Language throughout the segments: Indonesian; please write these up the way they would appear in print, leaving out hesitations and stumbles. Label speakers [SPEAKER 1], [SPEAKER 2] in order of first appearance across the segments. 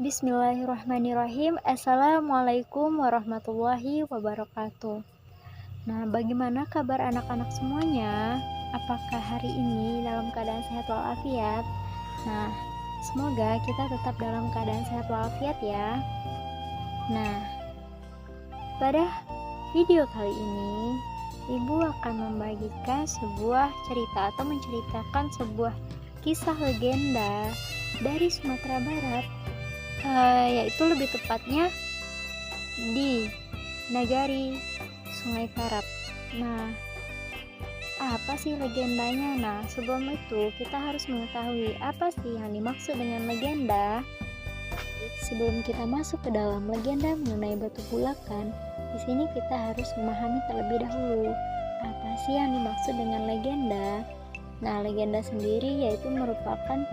[SPEAKER 1] Bismillahirrahmanirrahim. Assalamualaikum warahmatullahi wabarakatuh. Nah, bagaimana kabar anak-anak semuanya? Apakah hari ini dalam keadaan sehat walafiat? Nah, semoga kita tetap dalam keadaan sehat walafiat ya. Nah, pada video kali ini Ibu akan membagikan sebuah cerita atau menceritakan sebuah kisah legenda dari Sumatera Barat, yaitu lebih tepatnya di Nagari Sungai Tarap. Nah, apa sih legendanya? Nah, sebelum itu kita harus mengetahui apa sih yang dimaksud dengan legenda. Sebelum kita masuk ke dalam legenda mengenai Batu Bulakan, di sini kita harus memahami terlebih dahulu apa sih yang dimaksud dengan legenda. Nah, legenda sendiri yaitu merupakan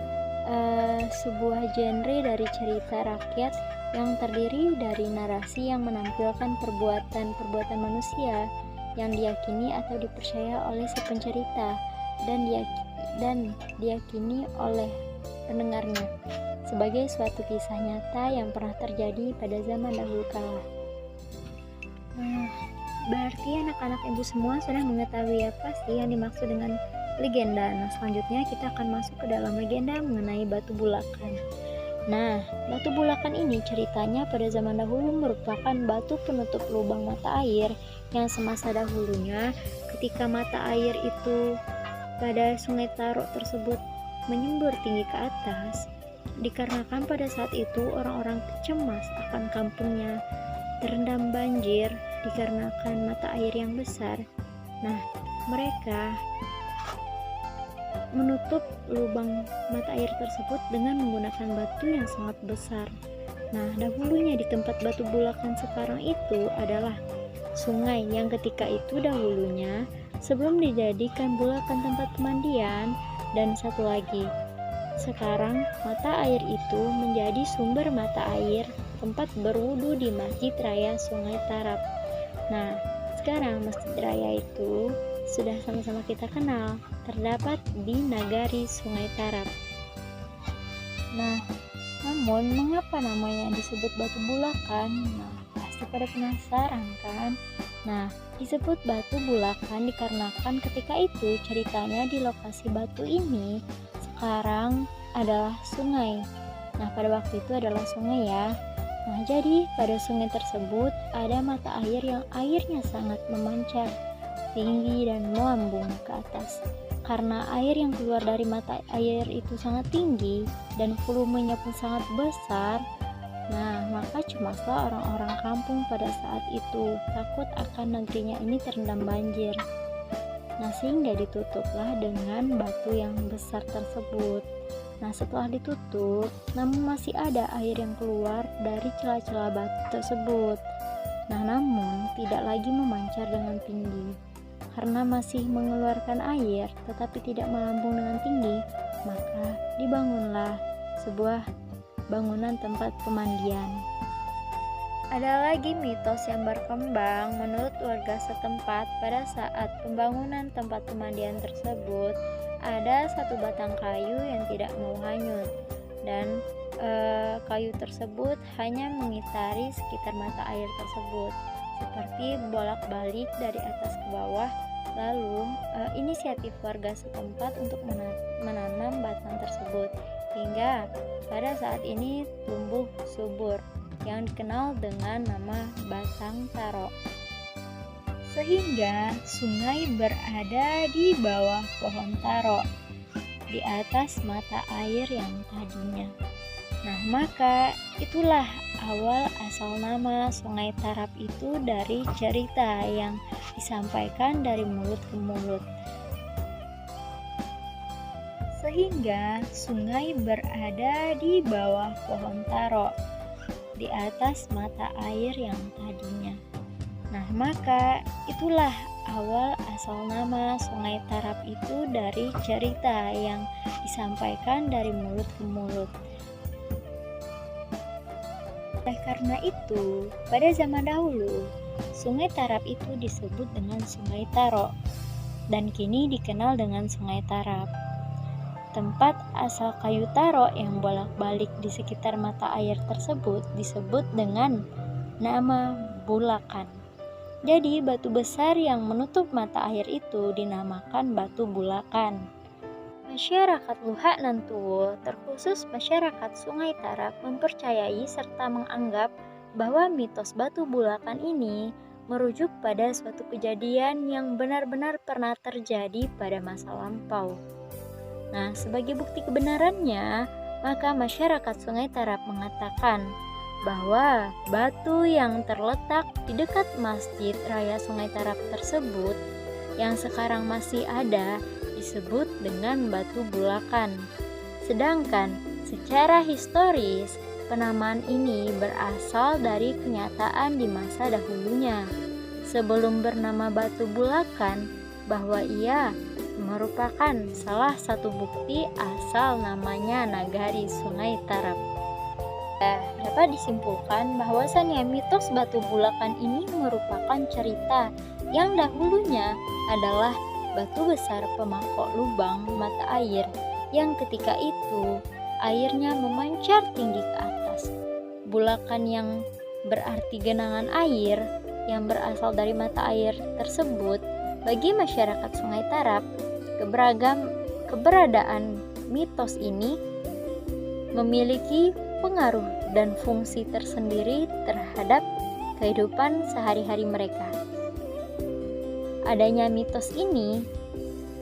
[SPEAKER 1] sebuah genre dari cerita rakyat yang terdiri dari narasi yang menampilkan perbuatan manusia yang diyakini atau dipercaya oleh si pencerita dan diyakini oleh pendengarnya sebagai suatu kisah nyata yang pernah terjadi pada zaman dahulu kala. Nah, berarti anak-anak ibu semua sudah mengetahui apa sih yang dimaksud dengan legenda. Nah, selanjutnya kita akan masuk ke dalam legenda mengenai Batu Bulakan. Nah, Batu Bulakan ini ceritanya pada zaman dahulu merupakan batu penutup lubang mata air yang semasa dahulunya ketika mata air itu pada Sungai Tarok tersebut menyembur tinggi ke atas, dikarenakan pada saat itu orang-orang cemas akan kampungnya terendam banjir dikarenakan mata air yang besar. Nah, mereka menutup lubang mata air tersebut dengan menggunakan batu yang sangat besar. Nah, dahulunya di tempat Batu Bulakan sekarang itu adalah sungai yang ketika itu dahulunya sebelum dijadikan bulakan tempat pemandian, dan satu lagi, sekarang mata air itu menjadi sumber mata air tempat berwudu di Masjid Raya Sungai Tarap. Nah, sekarang Masjid Raya itu sudah sama-sama kita kenal, terdapat di Nagari Sungai Tarap. Nah, namun mengapa namanya disebut Batu Bulakan? Nah, pasti pada penasaran kan? Nah, disebut Batu Bulakan dikarenakan ketika itu ceritanya di lokasi batu ini sekarang adalah sungai. Nah, pada waktu itu adalah sungai ya. Nah, jadi pada sungai tersebut ada mata air yang airnya sangat memancar tinggi dan melambung ke atas. Karena air yang keluar dari mata air itu sangat tinggi dan volumenya pun sangat besar, nah maka cemaslah orang-orang kampung pada saat itu, takut akan negerinya ini terendam banjir. Nah, sehingga ditutuplah dengan batu yang besar tersebut. Nah, setelah ditutup, namun masih ada air yang keluar dari celah-celah batu tersebut. Nah, namun tidak lagi memancar dengan tinggi. Karena masih mengeluarkan air tetapi tidak melambung dengan tinggi, maka dibangunlah sebuah bangunan tempat pemandian. Ada lagi mitos yang berkembang menurut warga setempat pada saat pembangunan tempat pemandian tersebut ada satu batang kayu yang tidak mau hanyut, dan kayu tersebut hanya mengitari sekitar mata air tersebut seperti bolak-balik dari atas ke bawah. Lalu inisiatif warga setempat untuk menanam batang tersebut hingga pada saat ini tumbuh subur yang dikenal dengan nama Batang Tarok. Sehingga sungai berada di bawah pohon tarok di atas mata air yang tadinya. Nah, maka itulah awal asal nama Sungai Tarap itu dari cerita yang disampaikan dari mulut ke mulut. Sehingga sungai berada di bawah pohon tarok di atas mata air yang tadinya. Nah, maka itulah awal asal nama Sungai Tarap itu dari cerita yang disampaikan dari mulut ke mulut. Oleh karena itu, pada zaman dahulu, Sungai Tarap itu disebut dengan Sungai Tarok dan kini dikenal dengan Sungai Tarap. Tempat asal kayu taro yang bolak-balik di sekitar mata air tersebut disebut dengan nama Bulakan. Jadi batu besar yang menutup mata air itu dinamakan batu Bulakan. Masyarakat Luhak Nantuo, terkhusus masyarakat Sungai Tarap, mempercayai serta menganggap bahwa mitos batu Bulakan ini merujuk pada suatu kejadian yang benar-benar pernah terjadi pada masa lampau. Nah, sebagai bukti kebenarannya, maka masyarakat Sungai Tarap mengatakan bahwa batu yang terletak di dekat Masjid Raya Sungai Tarap tersebut yang sekarang masih ada disebut dengan batu Bulakan. Sedangkan secara historis, penamaan ini berasal dari kenyataan di masa dahulunya sebelum bernama batu Bulakan, bahwa ia merupakan salah satu bukti asal namanya Nagari Sungai Tarap. Dapat disimpulkan bahwasannya mitos batu Bulakan ini merupakan cerita yang dahulunya adalah batu besar pemangkok lubang mata air yang ketika itu airnya memancar tinggi ke atas. Bulakan yang berarti genangan air yang berasal dari mata air tersebut. Bagi masyarakat Sungai Tarap, keberadaan mitos ini memiliki pengaruh dan fungsi tersendiri terhadap kehidupan sehari-hari mereka. Adanya mitos ini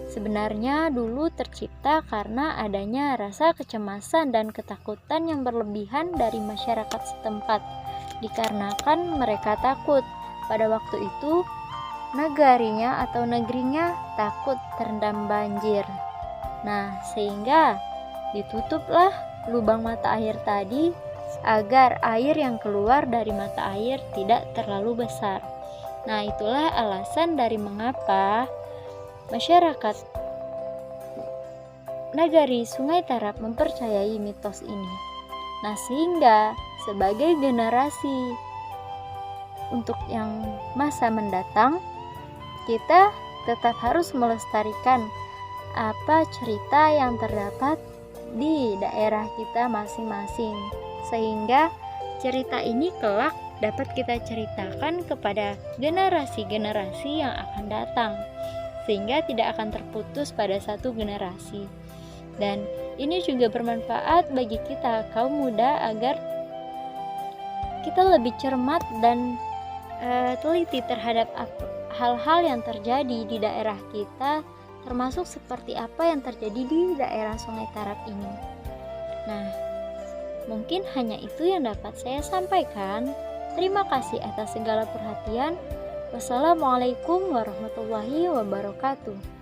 [SPEAKER 1] sebenarnya dulu tercipta karena adanya rasa kecemasan dan ketakutan yang berlebihan dari masyarakat setempat, dikarenakan mereka takut pada waktu itu negarinya atau negerinya takut terendam banjir. Nah, sehingga ditutuplah lubang mata air tadi agar air yang keluar dari mata air tidak terlalu besar. Nah, itulah alasan dari mengapa masyarakat Nagari Sungai Tarap mempercayai mitos ini. Nah, sehingga sebagai generasi untuk yang masa mendatang, kita tetap harus melestarikan apa cerita yang terdapat di daerah kita masing-masing, sehingga cerita ini kelak dapat kita ceritakan kepada generasi-generasi yang akan datang, sehingga tidak akan terputus pada satu generasi. Dan ini juga bermanfaat bagi kita kaum muda agar kita lebih cermat dan teliti terhadap hal-hal yang terjadi di daerah kita, termasuk seperti apa yang terjadi di daerah Sungai Tarap ini. Nah, mungkin hanya itu yang dapat saya sampaikan. Terima kasih atas segala perhatian. Wassalamualaikum warahmatullahi wabarakatuh.